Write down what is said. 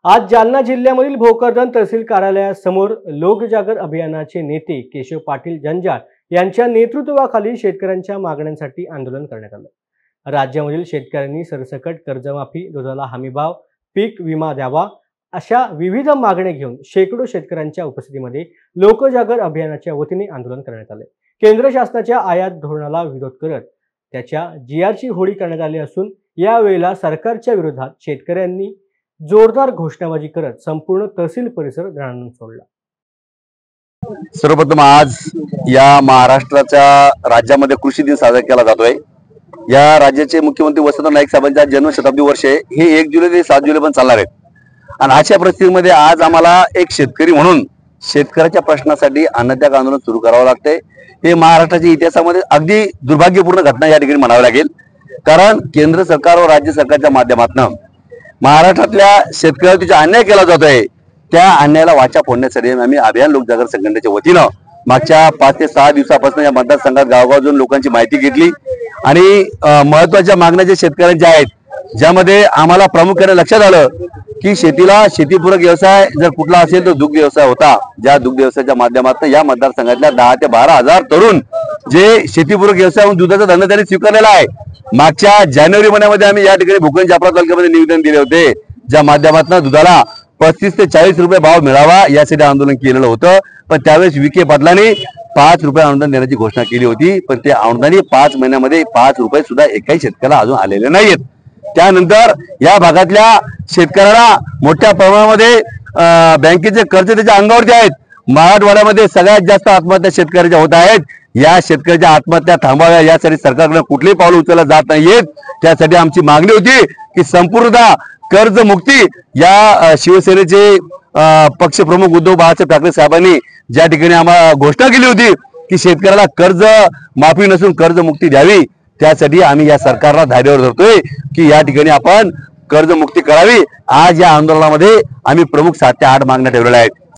आज जालना जिल्ह्यामधील भोकरदन तहसील कार्यालयासमोर लोकजागर अभियानाचे नेते केशव पाटील जंजाळ यांच्या नेतृत्वाखाली शेतकऱ्यांच्या मागण्यांसाठी आंदोलन करण्यात आलं। राज्यामधील शेतकऱ्यांनी सरसकट कर्जमाफी, दुधाला हमीभाव, पीक विमा द्यावा अशा विविध मागण्या घेऊन शेकडो शेतकऱ्यांच्या उपस्थितीमध्ये लोकजागर अभियानाच्या वतीने आंदोलन करण्यात आले। केंद्र शासनाच्या आयात धोरणाला विरोध करत त्याच्या जीआरची होळी करण्यात आली असून यावेळेला सरकारच्या विरोधात शेतकऱ्यांनी जोरदार घोषणाबाजी करत संपूर्ण तहसील परिसर रणरणून सोडला। सर्वप्रथम आज या महाराष्ट्राच्या राज्यामध्ये कृषी दिन साजरा केला जातोय। या राज्याचे मुख्यमंत्री वसंतराव नाईक साहेबांचा जन्मशताब्दी वर्ष हे 1 जुलै ते 7 जुलै पण चालणार आहेत आणि अशा परिस्थितीमध्ये आज आम्हाला एक शेतकरी म्हणून शेतकऱ्याच्या प्रश्नासाठी अन्नत्याग आंदोलन सुरू करावं लागतंय। हे महाराष्ट्राच्या इतिहासामध्ये अगदी दुर्भाग्यपूर्ण घटना या ठिकाणी म्हणावी लागेल, कारण केंद्र सरकार व राज्य सरकारच्या माध्यमातून महाराष्ट्रातल्या शेतकऱ्यावर जो अन्याय केला जातोय त्या अन्यायाला वाचा फोडण्यासाठी आम्ही अभियान लोकजागर संघटनेच्या वतीनं मागच्या 5 ते 6 दिवसापासून या मतदारसंघात गावगाव जाऊन लोकांची माहिती घेतली आणि महत्त्वाच्या मागण्या ज्या शेतकऱ्यांच्या आहेत, ज्यामध्ये आम्हाला प्रामुख्याने लक्षात आलं की शेतीपूरक व्यवसाय जर कुठला असेल तर दुग्ध व्यवसाय होता। ज्या दुग्ध व्यवसायाच्या माध्यमातून या मतदारसंघातल्या 10 ते 12 हजार तरुण जे शेतीपूरक व्यवसाय दुधाचा धंदा त्यांनी स्वीकारलेला आहे। मागच्या जानेवारी महिन्यामध्ये आम्ही या ठिकाणी भोकरदन जाफरा तालुक्यामध्ये निवेदन दिले होते, ज्या माध्यमातून दुधाला 35 ते 40 रुपये भाव मिळावा यासाठी आंदोलन केलेलं होतं। पण त्यावेळेस विखे पाटलांनी 5 रुपये अनुदान देण्याची घोषणा केली होती, पण ते अनुदान 5 महिन्यामध्ये 5 रुपये सुद्धा एकाही शेतकऱ्याला अजून आलेले नाहीत। त्यानंतर या भागातल्या शेतकऱ्याला मोठ्या प्रमाणामध्ये बँकेचे कर्ज त्याच्या अंगावरती आहेत। मराठवाड्यामध्ये सगळ्यात जास्त आत्महत्या शेतकऱ्याच्या होत आहेत। या शेतकऱ्याच्या आत्महत्या थांबाव्या यासाठी सरकारकडे कुठलेही पाऊल उचलले जात नाहीयेत। त्यासाठी आमची मागणी होती की संपूर्णतः कर्जमुक्ती या शिवसेनेचे पक्षप्रमुख उद्धव बाळासाहेब ठाकरे साहेबांनी ज्या ठिकाणी आम्हाला घोषणा केली होती की शेतकऱ्याला कर्ज माफी नसून कर्जमुक्ती द्यावी, त्यासाठी आम्ही या सरकारला धारेवर धरतोय की या ठिकाणी आपण कर्जमुक्ती करावी। आज या आंदोलनामध्ये आम्ही प्रमुख 7 ते 8 मागण्या ठेवलेल्या आहेत।